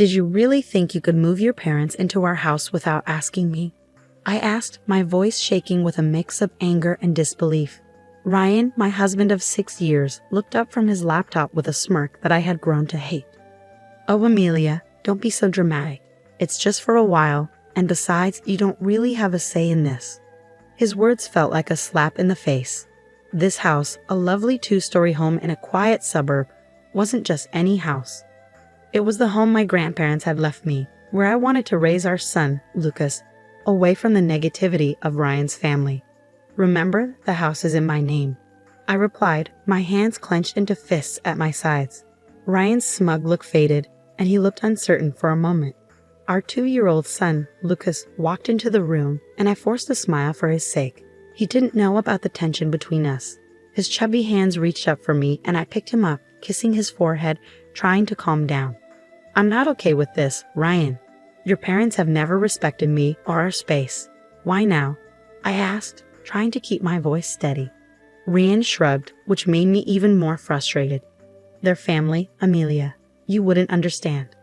Did you really think you could move your parents into our house without asking me? I asked, my voice shaking with a mix of anger and disbelief. Ryan, my husband of 6 years, looked up from his laptop with a smirk that I had grown to hate. Oh, Amelia, don't be so dramatic. It's just for a while, and besides, you don't really have a say in this. His words felt like a slap in the face. This house, a lovely 2-story home in a quiet suburb, wasn't just any house. It was the home my grandparents had left me, where I wanted to raise our son, Lucas, away from the negativity of Ryan's family. Remember, the house is in my name. I replied, my hands clenched into fists at my sides. Ryan's smug look faded, and he looked uncertain for a moment. Our 2-year-old son, Lucas, walked into the room, and I forced a smile for his sake. He didn't know about the tension between us. His chubby hands reached up for me, and I picked him up, kissing his forehead, trying to calm down. I'm not okay with this, Ryan. Your parents have never respected me or our space. Why now? I asked, trying to keep my voice steady. Ryan shrugged, which made me even more frustrated. Their family, Amelia. You wouldn't understand.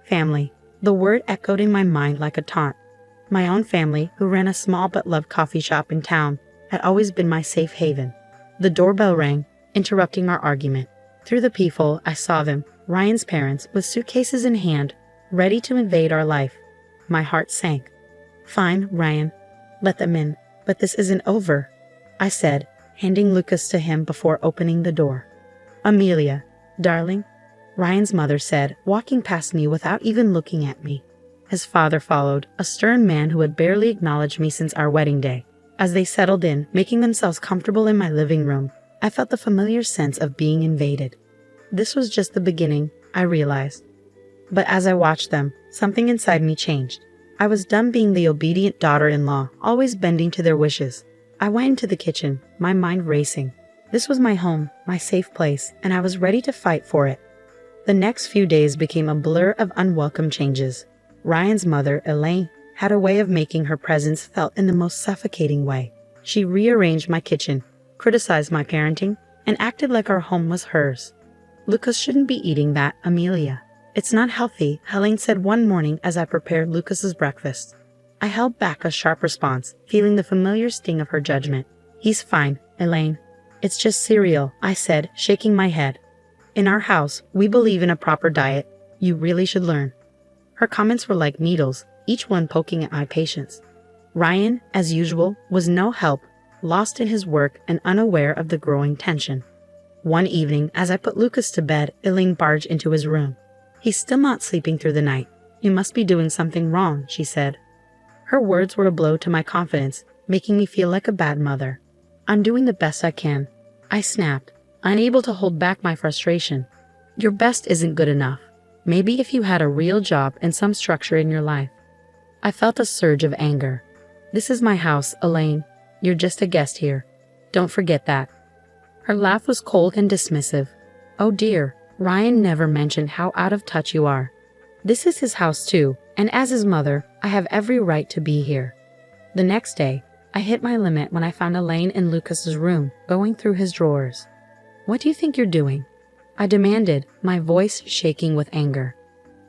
Family. The word echoed in my mind like a taunt. My own family, who ran a small but loved coffee shop in town, had always been my safe haven. The doorbell rang, interrupting our argument. Through the peephole, I saw them, Ryan's parents, with suitcases in hand, ready to invade our life. My heart sank. Fine, Ryan. Let them in, but this isn't over, I said, handing Lucas to him before opening the door. Amelia, darling, Ryan's mother said, walking past me without even looking at me. His father followed, a stern man who had barely acknowledged me since our wedding day. As they settled in, making themselves comfortable in my living room, I felt the familiar sense of being invaded. This was just the beginning, I realized. But as I watched them, something inside me changed. I was done being the obedient daughter-in-law, always bending to their wishes. I went into the kitchen, my mind racing. This was my home, my safe place, and I was ready to fight for it. The next few days became a blur of unwelcome changes. Ryan's mother, Elaine, had a way of making her presence felt in the most suffocating way. She rearranged my kitchen, criticized my parenting, and acted like our home was hers. Lucas shouldn't be eating that, Amelia. It's not healthy, Helene said one morning as I prepared Lucas's breakfast. I held back a sharp response, feeling the familiar sting of her judgment. He's fine, Elaine. It's just cereal, I said, shaking my head. In our house, we believe in a proper diet. You really should learn. Her comments were like needles, each one poking at my patience. Ryan, as usual, was no help, lost in his work and unaware of the growing tension. One evening, as I put Lucas to bed, Elaine barged into his room. He's still not sleeping through the night. You must be doing something wrong, she said. Her words were a blow to my confidence, making me feel like a bad mother. I'm doing the best I can, I snapped, unable to hold back my frustration. Your best isn't good enough. Maybe if you had a real job and some structure in your life. I felt a surge of anger. This is my house, Elaine. You're just a guest here. Don't forget that. Her laugh was cold and dismissive. Oh dear, Ryan never mentioned how out of touch you are. This is his house too, and as his mother, I have every right to be here. The next day, I hit my limit when I found Elaine in Lucas's room, going through his drawers. What do you think you're doing? I demanded, my voice shaking with anger.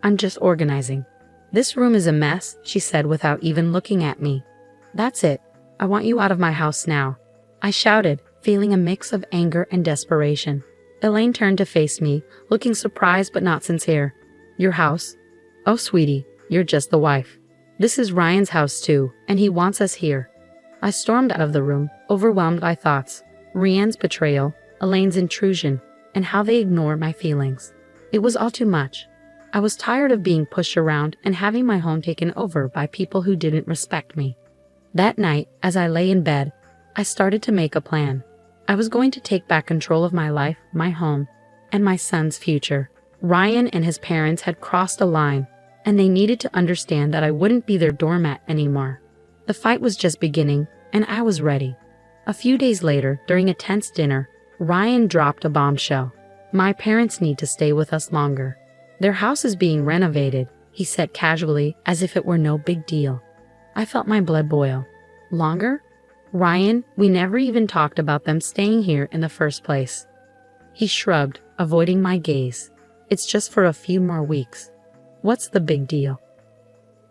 I'm just organizing. This room is a mess, she said without even looking at me. That's it. I want you out of my house now, I shouted, feeling a mix of anger and desperation. Elaine turned to face me, looking surprised but not sincere. Your house? Oh, sweetie, you're just the wife. This is Ryan's house too, and he wants us here. I stormed out of the room, overwhelmed by thoughts. Ryan's betrayal, Elaine's intrusion, and how they ignore my feelings. It was all too much. I was tired of being pushed around and having my home taken over by people who didn't respect me. That night, as I lay in bed, I started to make a plan. I was going to take back control of my life, my home, and my son's future. Ryan and his parents had crossed a line, and they needed to understand that I wouldn't be their doormat anymore. The fight was just beginning, and I was ready. A few days later, during a tense dinner, Ryan dropped a bombshell. My parents need to stay with us longer. Their house is being renovated, he said casually, as if it were no big deal. I felt my blood boil. Longer? Ryan, we never even talked about them staying here in the first place. He shrugged, avoiding my gaze. It's just for a few more weeks. What's the big deal?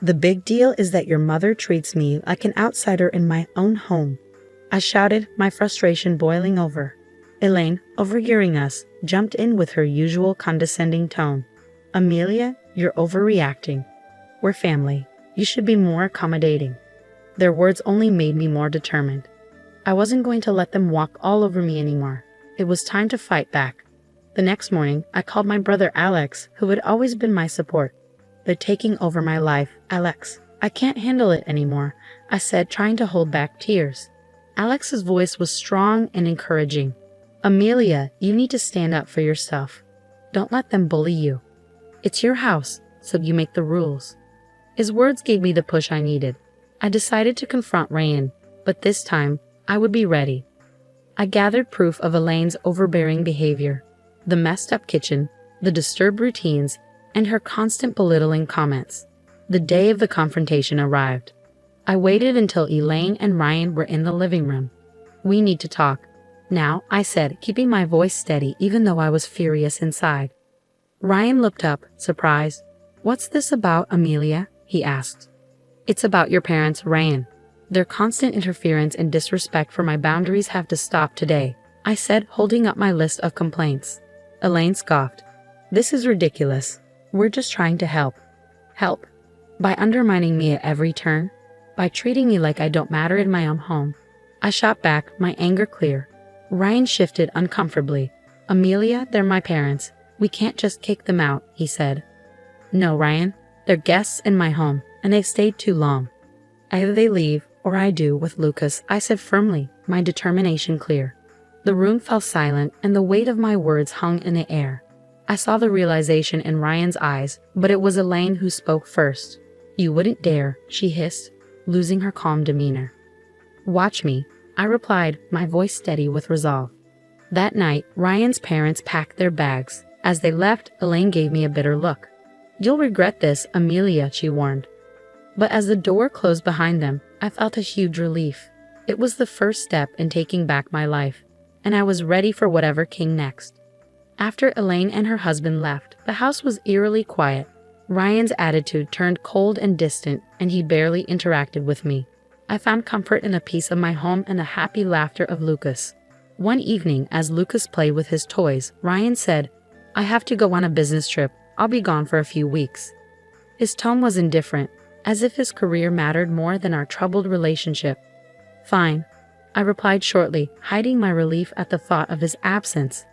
The big deal is that your mother treats me like an outsider in my own home. I shouted, my frustration boiling over. Elaine, overhearing us, jumped in with her usual condescending tone. Amelia, you're overreacting. We're family. You should be more accommodating. Their words only made me more determined. I wasn't going to let them walk all over me anymore. It was time to fight back. The next morning, I called my brother Alex, who had always been my support. They're taking over my life, Alex. I can't handle it anymore, I said, trying to hold back tears. Alex's voice was strong and encouraging. Amelia, you need to stand up for yourself. Don't let them bully you. It's your house, so you make the rules. His words gave me the push I needed. I decided to confront Ryan, but this time, I would be ready. I gathered proof of Elaine's overbearing behavior, the messed up kitchen, the disturbed routines, and her constant belittling comments. The day of the confrontation arrived. I waited until Elaine and Ryan were in the living room. We need to talk. Now, I said, keeping my voice steady even though I was furious inside. Ryan looked up, surprised. What's this about, Amelia? He asked. It's about your parents, Ryan. Their constant interference and disrespect for my boundaries have to stop today, I said, holding up my list of complaints. Elaine scoffed. This is ridiculous. We're just trying to help. Help? By undermining me at every turn? By treating me like I don't matter in my own home? I shot back, my anger clear. Ryan shifted uncomfortably. Amelia, they're my parents. We can't just kick them out, he said. No, Ryan. They're guests in my home, and they've stayed too long. Either they leave, or I do with Lucas, I said firmly, my determination clear. The room fell silent, and the weight of my words hung in the air. I saw the realization in Ryan's eyes, but it was Elaine who spoke first. You wouldn't dare, she hissed, losing her calm demeanor. Watch me, I replied, my voice steady with resolve. That night, Ryan's parents packed their bags. As they left, Elaine gave me a bitter look. You'll regret this, Amelia, she warned. But as the door closed behind them, I felt a huge relief. It was the first step in taking back my life, and I was ready for whatever came next. After Elaine and her husband left, the house was eerily quiet. Ryan's attitude turned cold and distant, and he barely interacted with me. I found comfort in the peace of my home and the happy laughter of Lucas. One evening, as Lucas played with his toys, Ryan said, I have to go on a business trip. I'll be gone for a few weeks. His tone was indifferent, as if his career mattered more than our troubled relationship. Fine, I replied shortly, hiding my relief at the thought of his absence.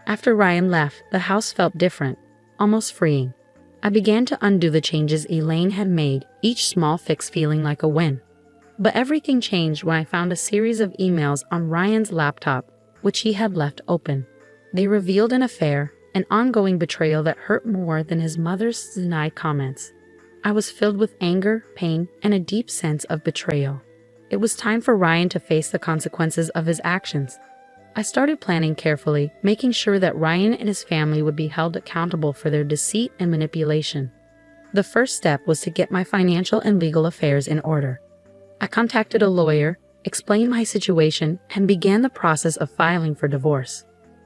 After Ryan left, the house felt different, almost freeing. I began to undo the changes Elaine had made, each small fix feeling like a win. But everything changed when I found a series of emails on Ryan's laptop, which he had left open. They revealed an affair, an ongoing betrayal that hurt more than his mother's denied comments. I was filled with anger, pain, and a deep sense of betrayal. It was time for Ryan to face the consequences of his actions. I started planning carefully, making sure that Ryan and his family would be held accountable for their deceit and manipulation. The first step was to get my financial and legal affairs in order. I contacted a lawyer, explained my situation, and began the process of filing for divorce.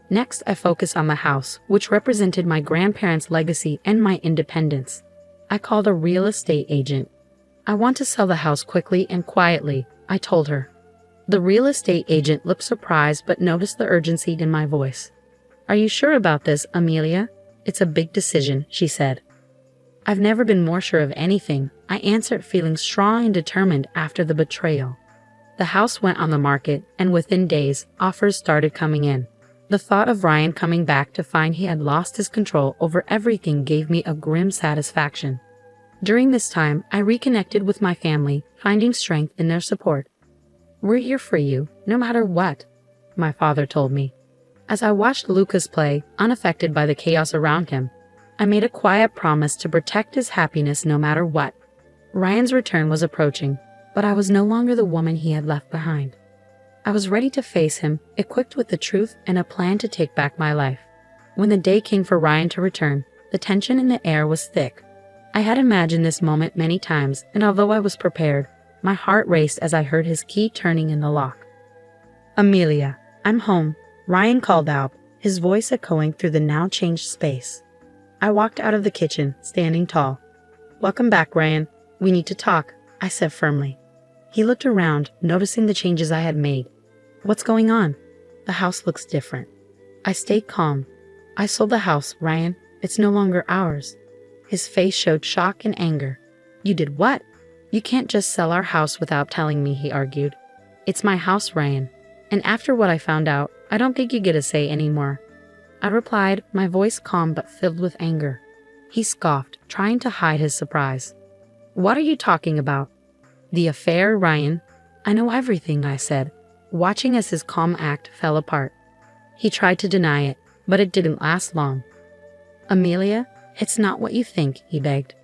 Next, I focused on the house, which represented my grandparents' legacy and my independence. I called a real estate agent. I want to sell the house quickly and quietly, I told her. The real estate agent looked surprised but noticed the urgency in my voice. Are you sure about this, Amelia? It's a big decision, she said. I've never been more sure of anything, I answered, feeling strong and determined after the betrayal. The house went on the market, and within days, offers started coming in. The thought of Ryan coming back to find he had lost his control over everything gave me a grim satisfaction. During this time, I reconnected with my family, finding strength in their support. We're here for you, no matter what, my father told me. As I watched Lucas play, unaffected by the chaos around him, I made a quiet promise to protect his happiness no matter what. Ryan's return was approaching, but I was no longer the woman he had left behind. I was ready to face him, equipped with the truth and a plan to take back my life. When the day came for Ryan to return, the tension in the air was thick. I had imagined this moment many times, and although I was prepared, my heart raced as I heard his key turning in the lock. Amelia, I'm home, Ryan called out, his voice echoing through the now changed space. I walked out of the kitchen, standing tall. "Welcome back, Ryan. We need to talk," I said firmly. He looked around, noticing the changes I had made. "What's going on?" "The house looks different." I stayed calm. "I sold the house, Ryan. It's no longer ours." His face showed shock and anger. "You did what?" "You can't just sell our house without telling me," he argued. "It's my house, Ryan. And after what I found out, I don't think you get a say anymore." I replied, my voice calm but filled with anger. He scoffed, trying to hide his surprise. "What are you talking about?" "The affair, Ryan." "I know everything," I said, watching as his calm act fell apart. He tried to deny it, but it didn't last long. "Amelia, it's not what you think," he begged.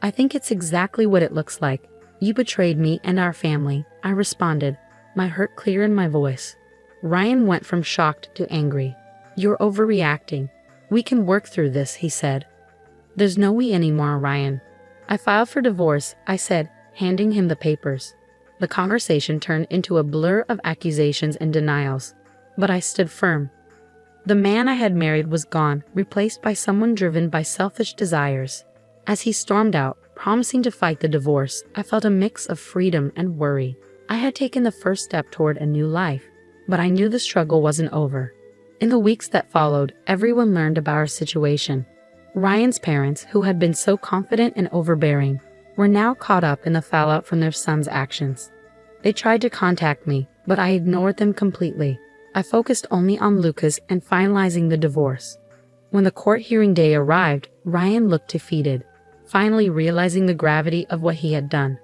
"I think it's exactly what it looks like. You betrayed me and our family," I responded, my hurt clear in my voice. Ryan went from shocked to angry. "You're overreacting. We can work through this," he said. "There's no we anymore, Ryan." "I filed for divorce," I said, handing him the papers. The conversation turned into a blur of accusations and denials, but I stood firm. The man I had married was gone, replaced by someone driven by selfish desires. As he stormed out, promising to fight the divorce, I felt a mix of freedom and worry. I had taken the first step toward a new life, but I knew the struggle wasn't over. In the weeks that followed, everyone learned about our situation. Ryan's parents, who had been so confident and overbearing, were now caught up in the fallout from their son's actions. They tried to contact me, but I ignored them completely. I focused only on Lucas and finalizing the divorce. When the court hearing day arrived, Ryan looked defeated, finally realizing the gravity of what he had done.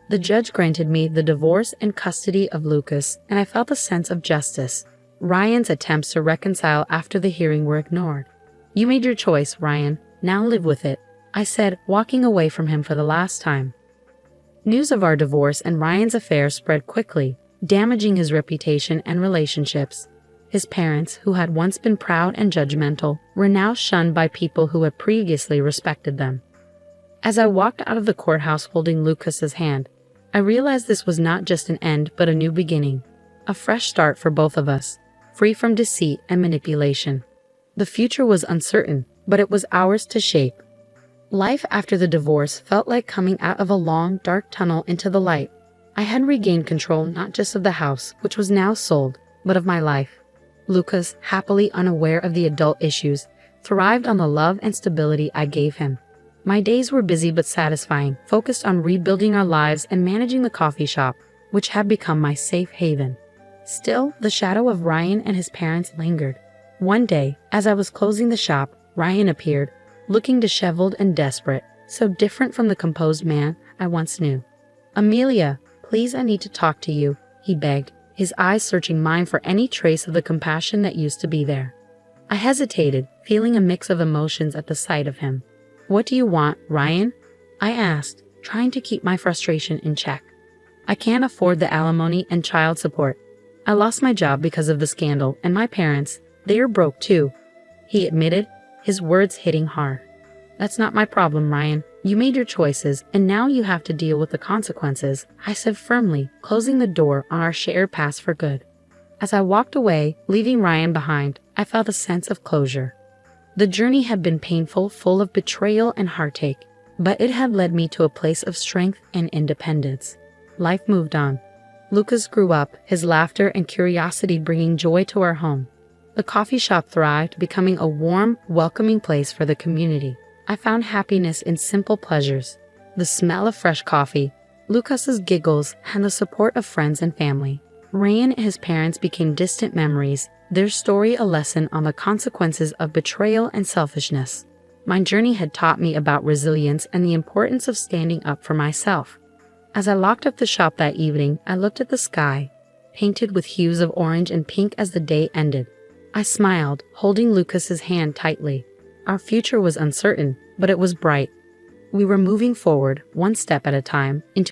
The judge granted me the divorce and custody of Lucas, and I felt a sense of justice. Ryan's attempts to reconcile after the hearing were ignored. "You made your choice, Ryan. Now live with it," I said, walking away from him for the last time. News of our divorce and Ryan's affair spread quickly, damaging his reputation and relationships. His parents, who had once been proud and judgmental, were now shunned by people who had previously respected them. As I walked out of the courthouse holding Lucas's hand, I realized this was not just an end but a new beginning, a fresh start for both of us, free from deceit and manipulation. The future was uncertain, but it was ours to shape. Life after the divorce felt like coming out of a long, dark tunnel into the light. I had regained control not just of the house, which was now sold, but of my life. Lucas, happily unaware of the adult issues, thrived on the love and stability I gave him. My days were busy but satisfying, focused on rebuilding our lives and managing the coffee shop, which had become my safe haven. Still, the shadow of Ryan and his parents lingered. One day, as I was closing the shop, Ryan appeared, looking disheveled and desperate, so different from the composed man I once knew. "Amelia, please, I need to talk to you," he begged, his eyes searching mine for any trace of the compassion that used to be there. I hesitated, feeling a mix of emotions at the sight of him. "What do you want, Ryan?" I asked, trying to keep my frustration in check. "I can't afford the alimony and child support. I lost my job because of the scandal, and my parents, they are broke too," he admitted, his words hitting hard. "That's not my problem, Ryan. You made your choices, and now you have to deal with the consequences," I said firmly, closing the door on our shared past for good. As I walked away, leaving Ryan behind, I felt a sense of closure. The journey had been painful, full of betrayal and heartache, but it had led me to a place of strength and independence. Life moved on. Lucas grew up, his laughter and curiosity bringing joy to our home. The coffee shop thrived, becoming a warm, welcoming place for the community. I found happiness in simple pleasures: the smell of fresh coffee, Lucas's giggles, and the support of friends and family. Ryan and his parents became distant memories, their story a lesson on the consequences of betrayal and selfishness. My journey had taught me about resilience and the importance of standing up for myself. As I locked up the shop that evening, I looked at the sky, painted with hues of orange and pink as the day ended. I smiled, holding Lucas's hand tightly. Our future was uncertain, but it was bright. We were moving forward, one step at a time, into